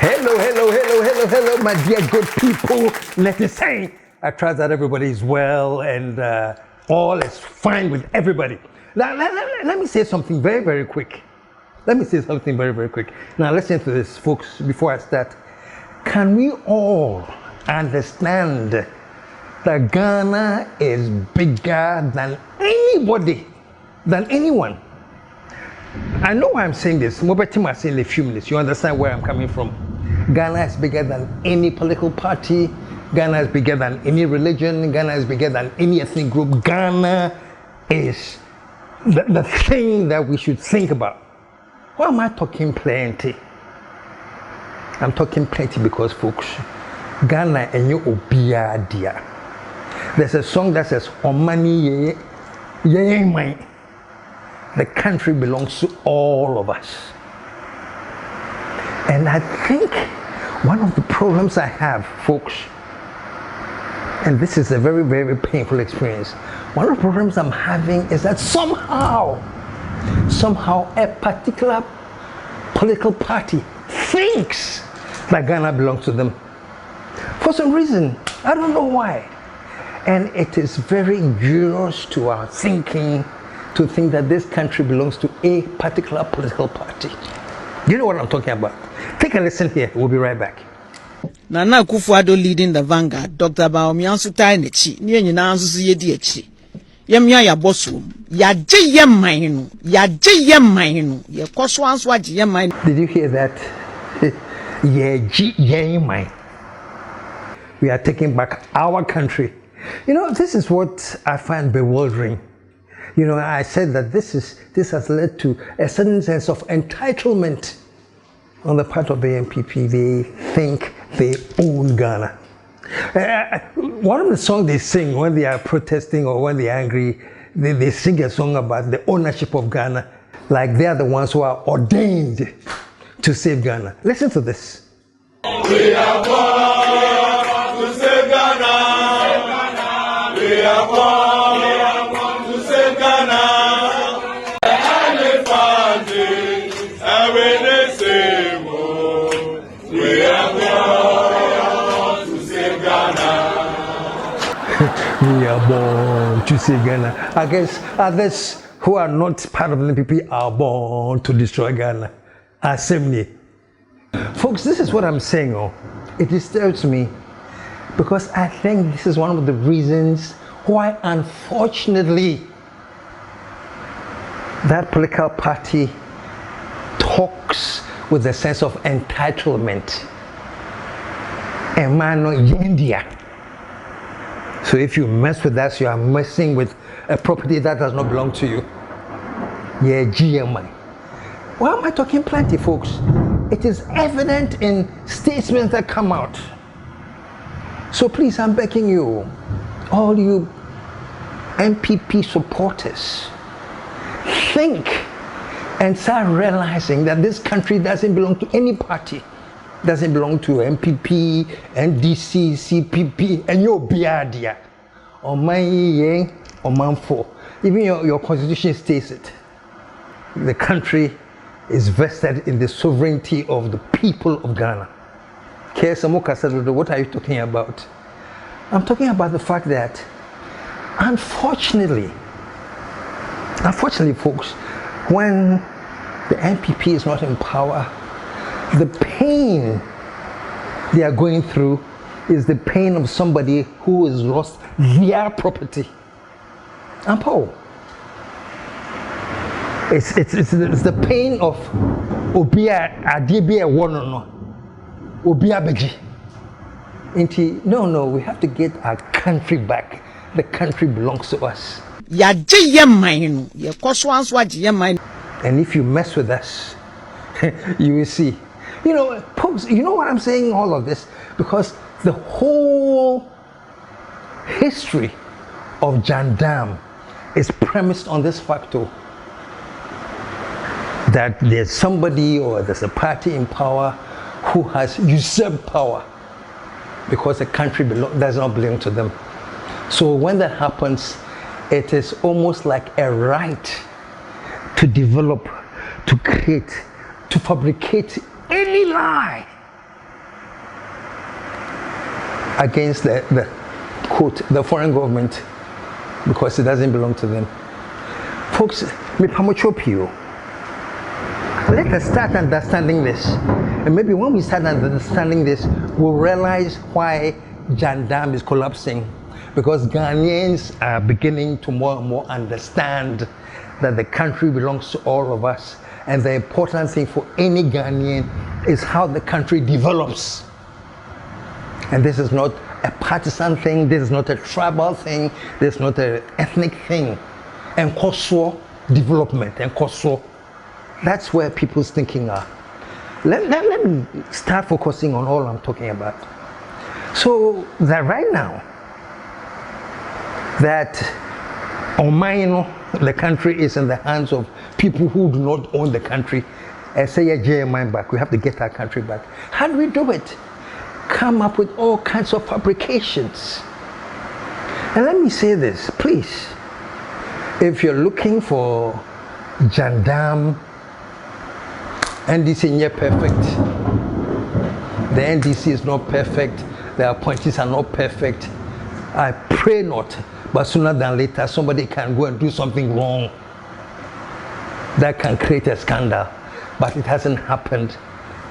Hello, my dear good people. Let me say, I trust that everybody is well and all is fine with everybody. Now, let me say something very quick. Now, listen to this, folks, before I start. Can we all understand that Ghana is bigger than anybody, than anyone? I know why I'm saying this. In a few minutes, you understand where I'm coming from. Ghana is bigger than any political party. Ghana is bigger than any religion. Ghana is bigger than any ethnic group. Ghana is the thing that we should think about. Why am I talking plenty? I'm talking plenty because, folks, Ghana and you obia dia. There's a song that says, "Omani ye mine." The country belongs to all of us. And I think one of the problems I have, folks, and this is a very painful experience, one of the problems I'm having is that somehow a particular political party thinks that Ghana belongs to them. For some reason, I don't know why. And it is very injurious to our thinking to think that this country belongs to a particular political party. You know what I'm talking about? Take a listen here. We'll be right back. Nana Akufo-Addo leading the vanguard. Dr. Baomi Ansutai nechi. Niye nyina ansusu yedi echi. Yemya ya bosu. Ya je yemman. Ye koso anso aje yemman. Did you hear that? Yemman. We are taking back our country. You know, this is what I find bewildering. You know, I said that this has led to a certain sense of entitlement on the part of the NPP. They think they own Ghana. One of the songs they sing when they are protesting or when they are angry, they sing a song about the ownership of Ghana, like they are the ones who are ordained to save Ghana. Listen to this. We are born to save Ghana. We are born to save Ghana. We are born to save Ghana. I guess others who are not part of the NPP are born to destroy Ghana. Assembly. Folks, this is what I'm saying. It disturbs me because I think this is one of the reasons why, unfortunately, that political party talks with a sense of entitlement. Emano Yendia. So if you mess with us, you are messing with a property that does not belong to you. Yeah, GMI. Why am I talking plenty, folks? It is evident in statements that come out. So please, I'm begging you, all you NPP supporters, think and start realizing that this country doesn't belong to any party. Doesn't belong to NPP, NDC, CPP, and your Biadia. Or my yang, or manfo. Even your constitution states it. The country is vested in the sovereignty of the people of Ghana. KSM CRUSHES, what are you talking about? I'm talking about the fact that, unfortunately, folks, when the NPP is not in power, the pain they are going through is the pain of somebody who has lost their property. And Paul, it's the pain of Obia Adibia Wonono, Obia Beji. No, we have to get our country back. The country belongs to us. And if you mess with us, you will see. You know, folks, you know what I'm saying all of this? Because the whole history of Jandam is premised on this factor that there's somebody or there's a party in power who has usurped power because the country does not belong to them. So when that happens, it is almost like a right to develop, to create, to fabricate any lie against the quote, the foreign government, because it doesn't belong to them. Folks, let us start understanding this. And maybe when we start understanding this, we'll realize why Jandam is collapsing. Because Ghanaians are beginning to more and more understand that the country belongs to all of us. And the important thing for any Ghanaian is how the country develops. And this is not a partisan thing, this is not a tribal thing, this is not an ethnic thing. And also development, and also that's where people's thinking are. Let me start focusing on all I'm talking about. So that right now, that the country is in the hands of people who do not own the country. And say, JMI back, we have to get our country back. How do we do it? Come up with all kinds of fabrications. And let me say this, please. If you're looking for Jandam, NDC is perfect. The NDC is not perfect. The appointees are not perfect. I pray not. But sooner than later, somebody can go and do something wrong that can create a scandal. But it hasn't happened.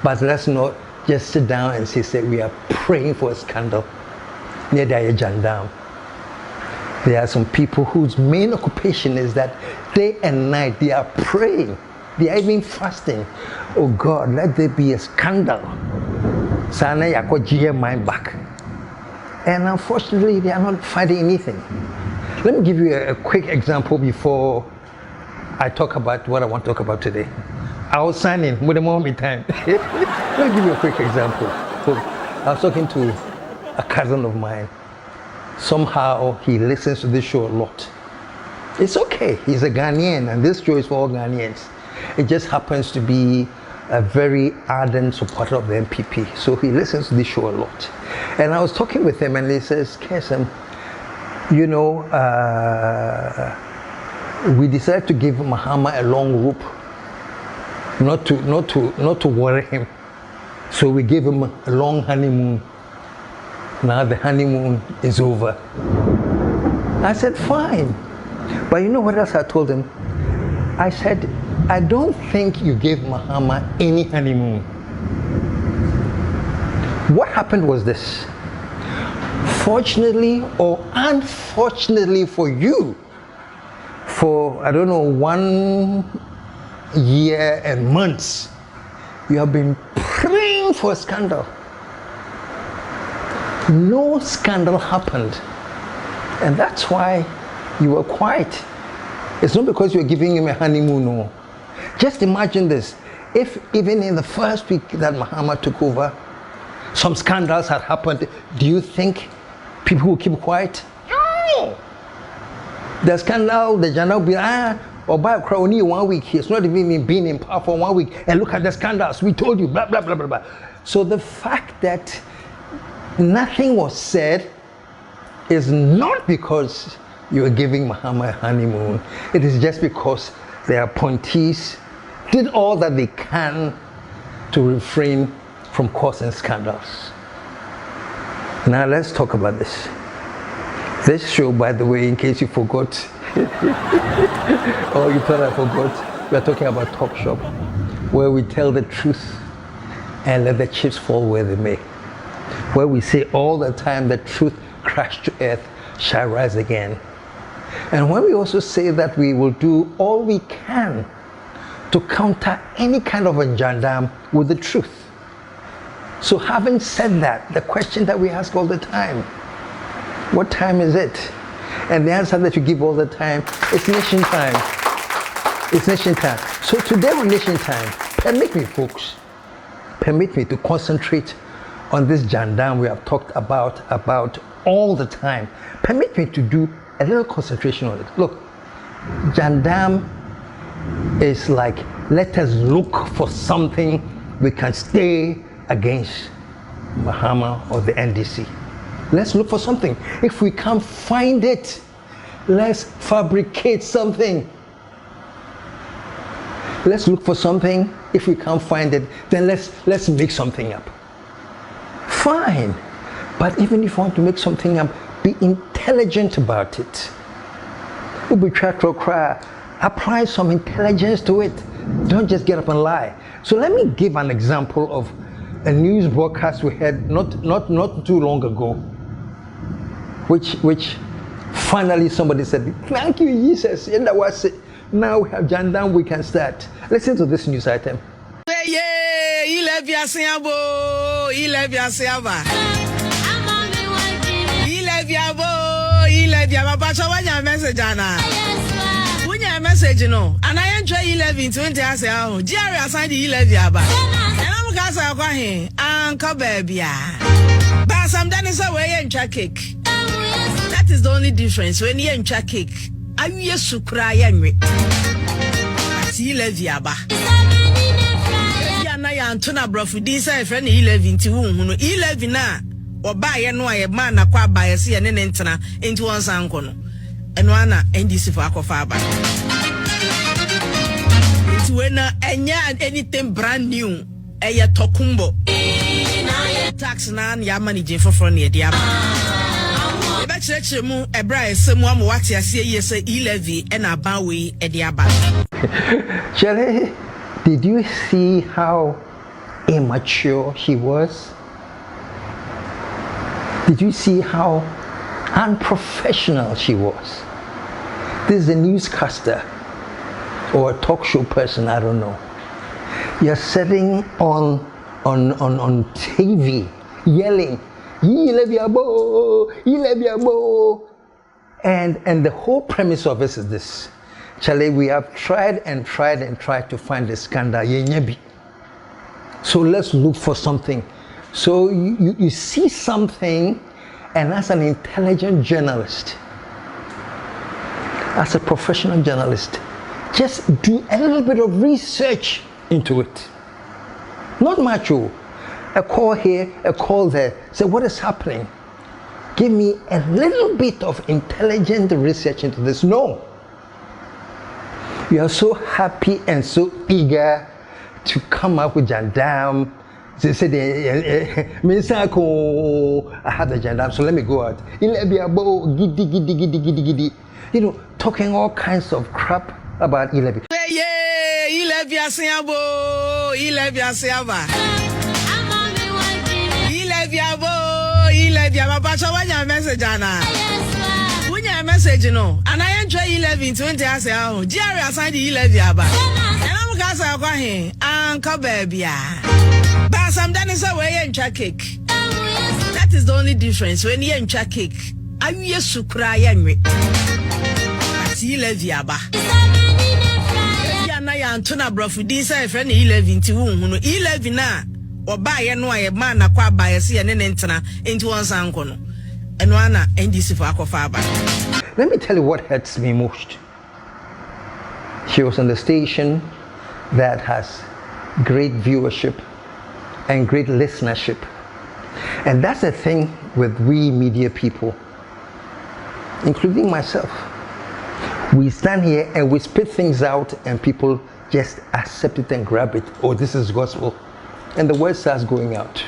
But let's not just sit down and say we are praying for a scandal. Near the Jandam. There are some people whose main occupation is that day and night they are praying. They are even fasting. Oh God, let there be a scandal. Sana yako GMI back. And unfortunately, they are not finding anything. Let me give you a quick example before I talk about what I want to talk about today. I was signing with the moment time. Let me give you a quick example. So I was talking to a cousin of mine. Somehow he listens to this show a lot. It's okay, he's a Ghanaian, and this show is for all Ghanaians. It just happens to be a very ardent supporter of the NPP, so he listens to this show a lot. And I was talking with him, and he says, KSM, you know, we decided to give Mahama a long rope, not to worry him. So we gave him a long honeymoon. Now the honeymoon is over. I said, fine. But you know what else I told him? I said, I don't think you gave Mahama any honeymoon. What happened was this. Fortunately or unfortunately for you, for, I don't know, 1 year and months, you have been praying for a scandal. No scandal happened. And that's why you were quiet. It's not because you're giving him a honeymoon, no. Just imagine this. If even in the first week that Mahama took over, some scandals had happened, do you think people will keep quiet? No! The scandal, the journal will be, or by only 1 week, he's not even been in power for 1 week, and look at the scandals, we told you, blah, blah, blah, blah, blah. So the fact that nothing was said is not because you are giving Mahama a honeymoon. It is just because the appointees did all that they can to refrain from causing scandals. Now let's talk about this. This show, by the way, in case you forgot, or you thought I forgot, we are talking about TALKSHOP, where we tell the truth and let the chips fall where they may. Where we say all the time the truth crashed to earth shall rise again. And when we also say that we will do all we can to counter any kind of a Jandam with the truth. So having said that, the question that we ask all the time, what time is it? And the answer that you give all the time is nation time. It's nation time. So today on nation time, permit me folks, permit me to concentrate on this Jandam we have talked about all the time. Permit me to do a little concentration on it. Look, Jandam is like, let us look for something we can stay against Mahama or the NDC. Let's look for something. If we can't find it, let's fabricate something. Let's look for something. If we can't find it, then let's make something up. Fine. But even if you want to make something up, be intelligent about it. Apply some intelligence to it. Don't just get up and lie. So let me give an example of a news broadcast we had not too long ago, which finally somebody said, "Thank you, Jesus," and that was it. Now we have Jandam, we can start. Listen to this news item. E-LEVY asiabo, E-LEVY asiaba. E-LEVY abo, E-LEVY abapacha wanya message ana. Wunya message no. And I enjoy E-LEVY 20 ase aho. Jerry assign the E-LEVY aba. And I'm kasa kwa he, anka baby. But some done is away and cake. That is the only difference. When you enjoy cake, I used to cry anyway. But E-LEVY aba. Na ya antuna brofu di say friend E-LEVY nti wu hu no E-LEVY na oba ye no aye man na kwa ba ye se ye ne ntena enti won sanko no eno ana NDC for akofa aba enti we na enya anything brand new eye tokumbo tax na ya manage for ne dia aba e ba chire mu ebra esemu am wate ase ye say E-LEVY e na ba we e dia aba Shelley, did you see how immature she was? Did you see how unprofessional she was? This is a newscaster or a talk show person, I don't know. You're sitting on TV yelling, "E-LEVY abo, E-LEVY abo." And the whole premise of this is this. Charlie, we have tried to find the scandal. So let's look for something. So you see something, and as an intelligent journalist, as a professional journalist, just do a little bit of research into it. Not much, a call here, a call there. Say, what is happening? Give me a little bit of intelligent research into this. No. You are so happy and so eager to come up with Jandam. They said, I have the Jandam, so let me go out. E-LEVY abo, giddy. You know, talking all kinds of crap about E-LEVY. E-LEVY asiabo, E-LEVY asiaba. E-LEVY abo, E-LEVY abapacha wanya message ana. Message no, and I enjoy E-LEVY 20 ase aho. Jerry assign the E-LEVY aba. And I'm kasa kwa he, anka baby. But some done is away and cake. That is the only difference. When you enjoy cake, I used to cry anyway. But E-LEVY aba. Na ya antuna brofu di say friend E-LEVY nti wu hu no E-LEVY na oba ye no aye man na kwa ba ye se ye ne ntena enti won sanko no eno ana NDC for akofa aba. Let me tell you what hurts me most. She was on the station that has great viewership and great listenership. And that's the thing with we media people, including myself. We stand here and we spit things out and people just accept it and grab it. Oh, this is gospel. And the word starts going out.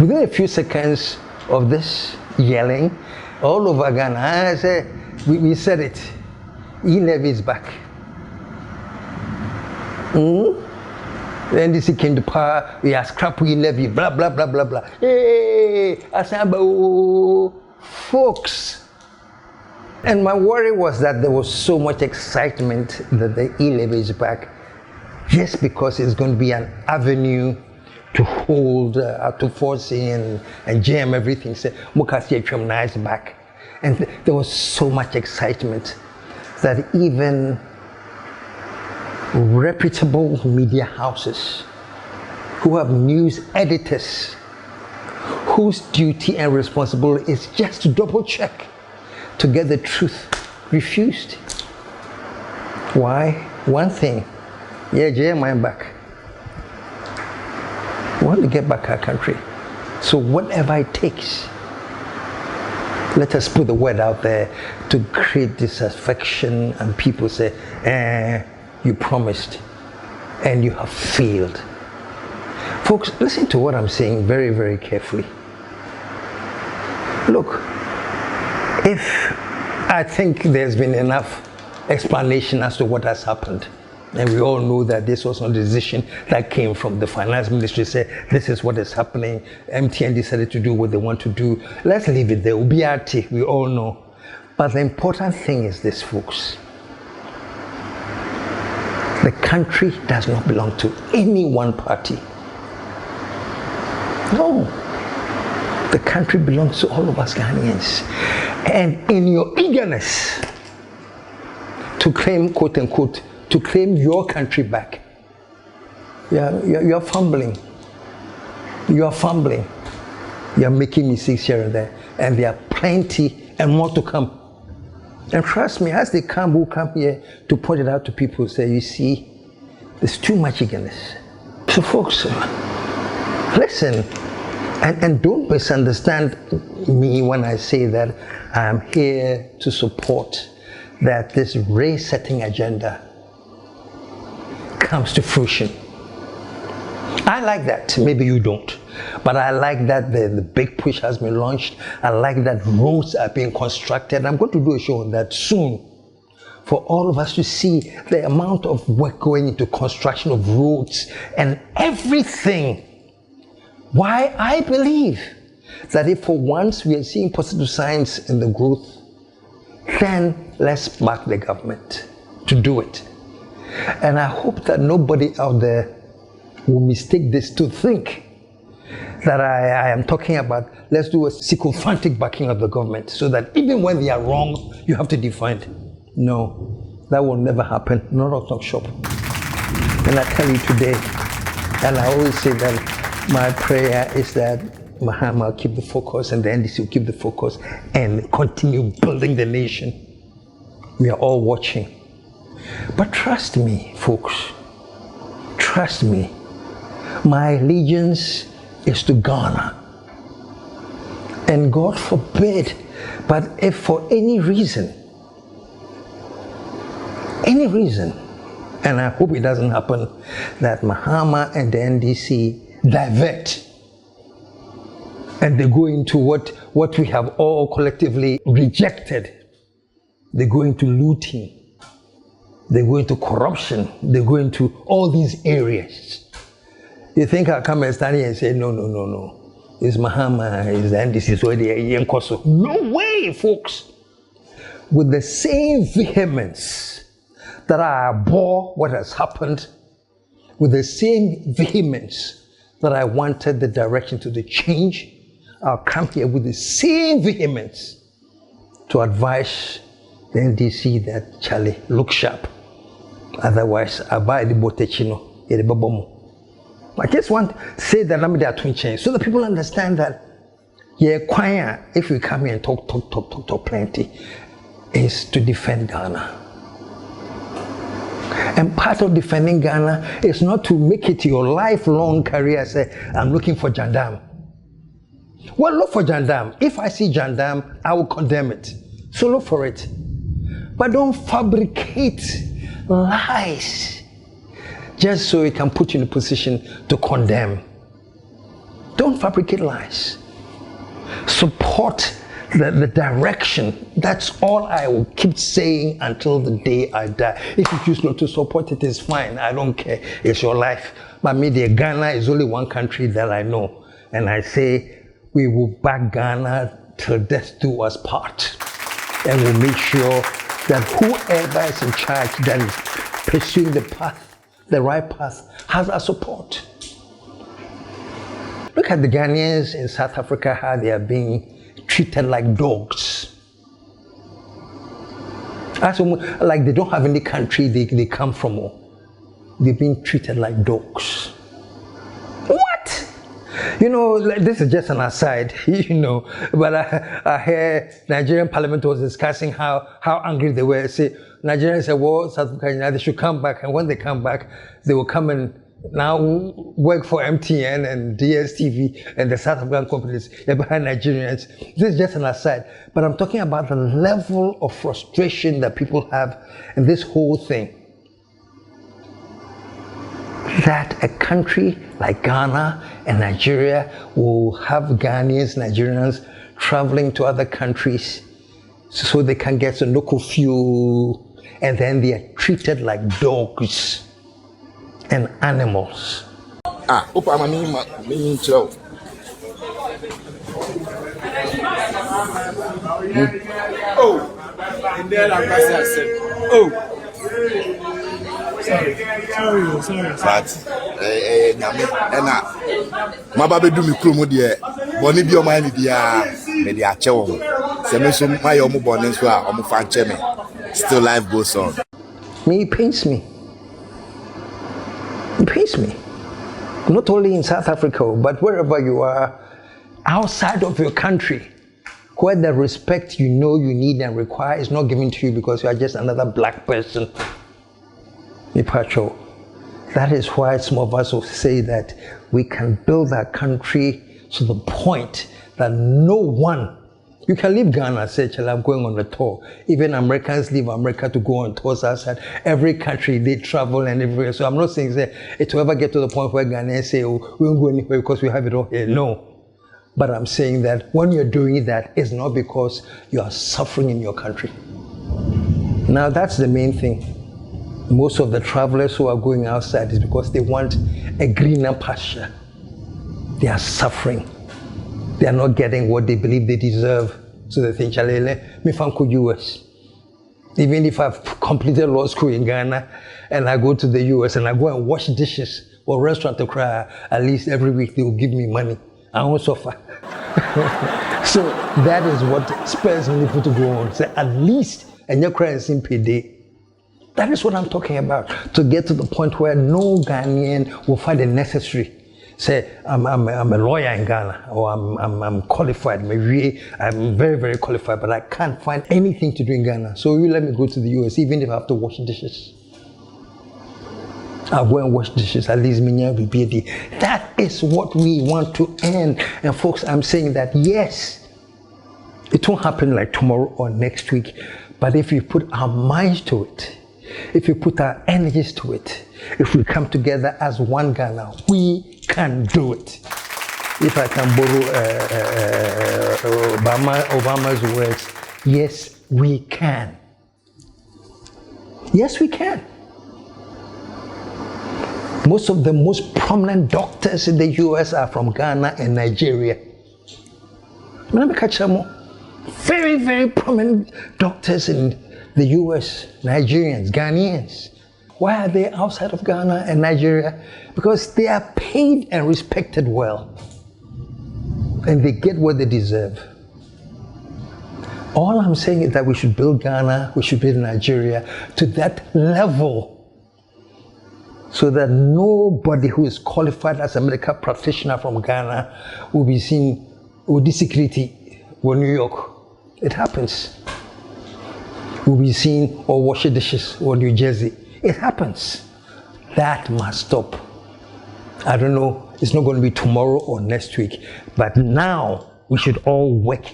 Within a few seconds of this yelling, all over again, I say, we said it. E-LEVY is back. The NDC came to power, we are scrap E-LEVY, blah, blah, blah, blah, blah. Hey, Asamba, folks. And my worry was that there was so much excitement that the E-LEVY is back, just because it's going to be an avenue to hold, to force in and jam everything. Say, Mukasi Echemna is back. And there was so much excitement that even reputable media houses who have news editors whose duty and responsibility is just to double check to get the truth refused. Why? One thing. Yeah, JMI back. We want to get back our country. So whatever it takes, let us put the word out there to create disaffection and people say, you promised and you have failed. Folks, listen to what I'm saying very, very carefully. Look, if I think there's been enough explanation as to what has happened, and we all know that this was not a decision that came from the finance ministry, say this is what is happening, MTN decided to do what they want to do. Let's leave it there. UBRT, we all know. But the important thing is this, folks. The country does not belong to any one party. No. The country belongs to all of us Ghanaians. And in your eagerness to claim, quote unquote, to claim your country back, you're fumbling. You're fumbling. You're making mistakes here and there. And there are plenty and more to come. And trust me, as they come, who come here to point it out to people, say, you see, there's too much eagerness. So folks, listen, and don't misunderstand me when I say that I'm here to support that this race-setting agenda comes to fruition. I like that. Maybe you don't. But I like that the big push has been launched. I like that roads are being constructed. I'm going to do a show on that soon for all of us to see the amount of work going into construction of roads and everything. Why I believe that if for once we are seeing positive signs in the growth, then let's back the government to do it. And I hope that nobody out there will mistake this to think that I am talking about let's do a sycophantic backing of the government so that even when they are wrong, you have to defend. No, that will never happen, not on TALKSHOP. And I tell you today, and I always say that my prayer is that Mahama will keep the focus and the NDC will keep the focus and continue building the nation. We are all watching. But trust me, folks, trust me, my allegiance is to Ghana. And God forbid, but if for any reason, and I hope it doesn't happen, that Mahama and the NDC divert and they go into what we have all collectively rejected. They go into looting. They go into corruption. They go into all these areas. You think I'll come and stand here and say, no. It's Mahama, it's the NDC, so the no way, folks. With the same vehemence that I abhor what has happened, with the same vehemence that I wanted the direction to the change, I'll come here with the same vehemence to advise the NDC that, Charlie, look sharp. Otherwise, I buy the botechino, I just want to say that I'm there to change so that people understand that, yeah, choir, if we come here and talk plenty, is to defend Ghana. And part of defending Ghana is not to make it your lifelong career, say, I'm looking for Jandam. Well, look for Jandam. If I see Jandam, I will condemn it. So look for it. But don't fabricate lies just so it can put you in a position to condemn. Don't fabricate lies. Support the direction. That's all I will keep saying until the day I die. If you choose not to support it, it's fine. I don't care. It's your life. But media, Ghana is only one country that I know. And I say we will back Ghana till death do us part. And we'll make sure that whoever is in charge that is pursuing the path, the right path, has our support. Look at the Ghanaians in South Africa, how they are being treated like dogs. As like they don't have any country they come from. They're being treated like dogs. What? You know, this is just an aside, you know, but I hear Nigerian Parliament was discussing how angry they were. Say, Nigerians said, well, South Africa, they should come back, and when they come back, they will come and now work for MTN and DSTV and the South African companies. They're behind Nigerians. This is just an aside, but I'm talking about the level of frustration that people have in this whole thing. That a country like Ghana and Nigeria will have Ghanaians, Nigerians traveling to other countries so they can get some local fuel, and then they are treated like dogs and animals. Opa me chill. Oh, and then I said, oh, sorry. But my baby do me promo there. Bonnie be your mind, dear. Maybe I chill. Semen my own bonnet, so I'm a fan chemi. Still life goes on. Me, it pains me. It pains me. Not only in South Africa, but wherever you are, outside of your country, where the respect you know you need and require is not given to you because you are just another black person. That is why some of us will say that we can build our country to the point that no one, you can leave Ghana, say, I'm going on a tour. Even Americans leave America to go on tours outside. Every country, they travel and everywhere. So I'm not saying that it will ever get to the point where Ghanaians say, oh, we won't go anywhere because we have it all here. No. But I'm saying that when you're doing that, it's not because you are suffering in your country. Now, that's the main thing. Most of the travelers who are going outside is because they want a greener pasture. They are suffering. They are not getting what they believe they deserve. So they think, me fan could US. Even if I've completed law school in Ghana and I go to the US and I go and wash dishes or restaurant to cry, at least every week they will give me money. I won't suffer. So that is what spurs many people to go on. Say, at least, and you're crying simply. That is what I'm talking about. To get to the point where no Ghanaian will find it necessary. Say, I'm a lawyer in Ghana, or I'm qualified, maybe I'm very, very qualified, but I can't find anything to do in Ghana. So you let me go to the US, even if I have to wash dishes. I'll go and wash dishes, at least Minya BBD. That is what we want to end. And folks, I'm saying that yes, it won't happen like tomorrow or next week, but if we put our minds to it, if we put our energies to it, if we come together as one Ghana, we can do it. If I can borrow Obama's words, yes, we can. Yes, we can. Most of the most prominent doctors in the US are from Ghana and Nigeria. Very, very prominent doctors in the US, Nigerians, Ghanaians. Why are they outside of Ghana and Nigeria? Because they are paid and respected well. And they get what they deserve. All I'm saying is that we should build Ghana, we should build Nigeria to that level, so that nobody who is qualified as a medical practitioner from Ghana will be seen with this security or New York. It happens. Will be seen or wash dishes or New Jersey. It happens. That must stop. I don't know, it's not going to be tomorrow or next week, but now we should all work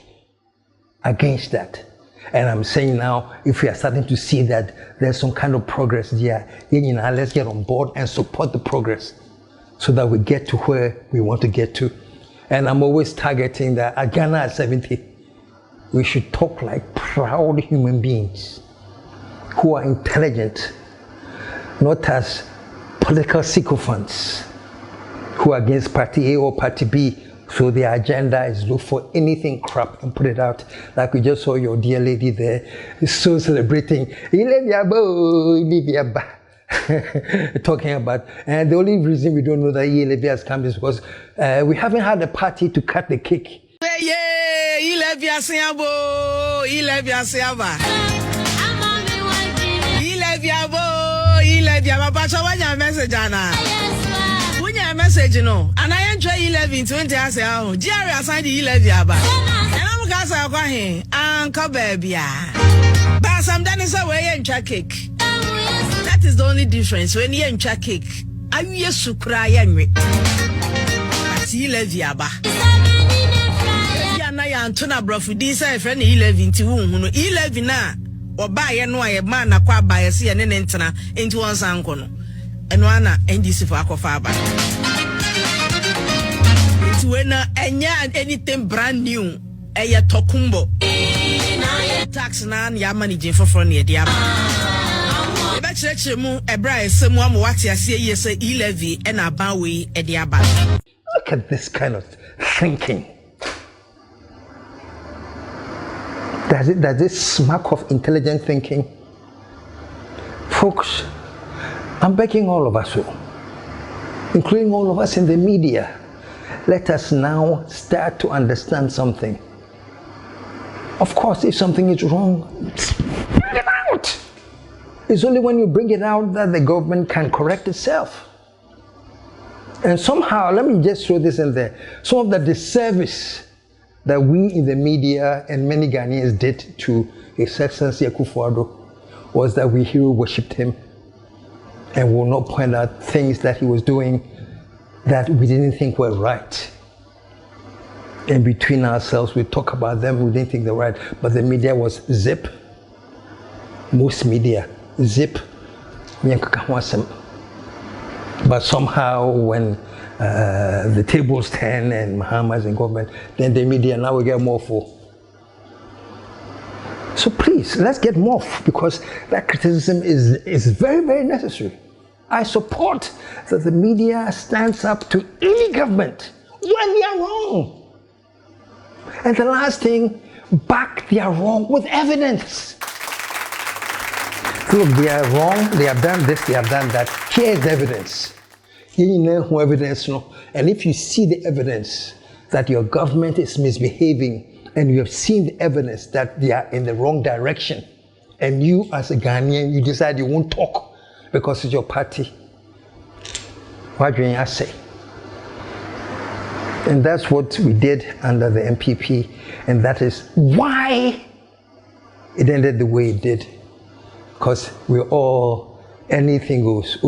against that. And I'm saying now, if we are starting to see that there's some kind of progress there, then let's get on board and support the progress so that we get to where we want to get to. And I'm always targeting that at Ghana at 70, we should talk like proud human beings who are intelligent, not as political sycophants who are against party A or party B. So their agenda is look for anything crap and put it out. Like we just saw your dear lady there, so celebrating, talking about, and the only reason we don't know that E-LEVY has come is because we haven't had a party to cut the cake. Yeah, E-LEVY asiabo, E-LEVY asiaba. E-LEVY abo, E-LEVY abapacha wanya message ana. Wunya message no. And I enjoy E-LEVY in 20 years ago. Jerry assigned E-LEVY aba. And I'm kasa kwa he, Uncle baby. But some done is a way and cake. That is the only difference when you enjoy cake. I used to cry anyway. But E-LEVY aba. Na ya antona brofu di say friend E-LEVY nti wu hu no E-LEVY na oba ye no aye man na kwa ba ye se ye ne ntena nti won sanko no eno ana NDC for akofa aba nti we na enya anything brand new eye tokumbo tax na ya manage for ne dia ba ebe chirechire mu ebra esemu am wate ase ye say e-levy e na ban we e dia ba. Look at this kind of thinking. Does this smack of intelligent thinking? Folks, I'm begging all of us, including all of us in the media, let us now start to understand something. Of course, if something is wrong, bring it out. It's only when you bring it out that the government can correct itself. And somehow, let me just throw this in there, some of the disservice that we in the media and many Ghanaians did to His Excellency Akufo-Addo was that we hero worshipped him and will not point out things that he was doing that we didn't think were right. And between ourselves, we talk about them, we didn't think they were right, but the media was zip. Most media, zip. But somehow when the tables turn and Muhammad's in government, then the media now we get more for. So please, let's get more because that criticism is very, very necessary. I support that the media stands up to any government when they are wrong. And the last thing, back they are wrong with evidence. Look, they are wrong, they have done this, they have done that. Here is the evidence. You know evidence, and if you see the evidence that your government is misbehaving and you have seen the evidence that they are in the wrong direction, and you as a Ghanaian, you decide you won't talk because it's your party, what do you say? And that's what we did under the NPP, and that is why it ended the way it did. Because we're all, anything goes.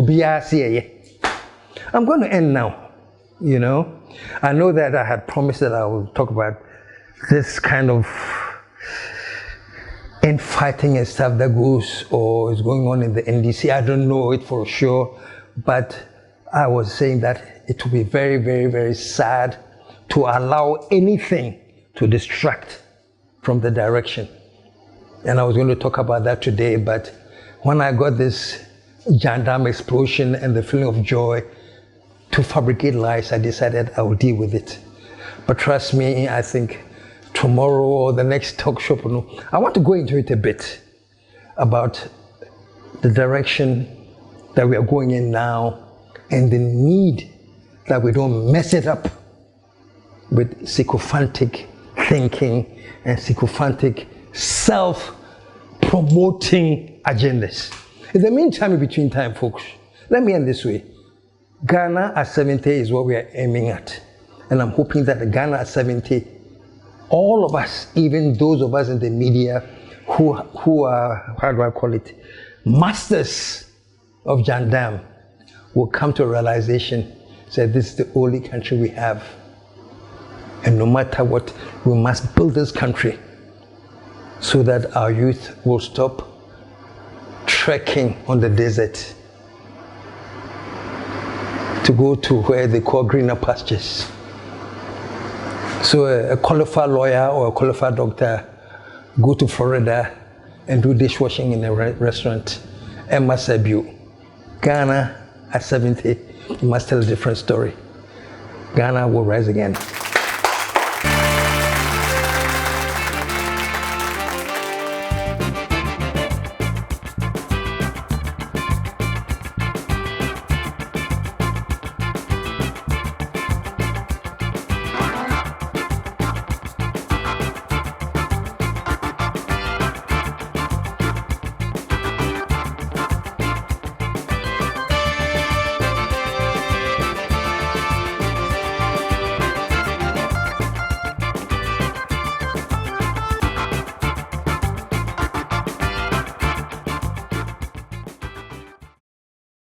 I'm going to end now, you know. I know that I had promised that I would talk about this kind of infighting and stuff that goes or is going on in the NDC. I don't know it for sure, but I was saying that it would be very, very, very sad to allow anything to distract from the direction. And I was going to talk about that today, but when I got this Jandam explosion and the feeling of joy to fabricate lies, I decided I would deal with it. But trust me, I think tomorrow or the next talk shop, I want to go into it a bit about the direction that we are going in now and the need that we don't mess it up with sycophantic thinking and sycophantic self-promoting agendas. In the meantime, in between time, folks, let me end this way. Ghana at 70 is what we are aiming at. And I'm hoping that the Ghana at 70, all of us, even those of us in the media who are, how do I call it, masters of Jandam, will come to a realization that this is the only country we have. And no matter what, we must build this country so that our youth will stop trekking on the desert to go to where they call greener pastures. So a qualified lawyer or a qualified doctor go to Florida and do dishwashing in a restaurant. Emma Sebu, Ghana at 70, you must tell a different story. Ghana will rise again.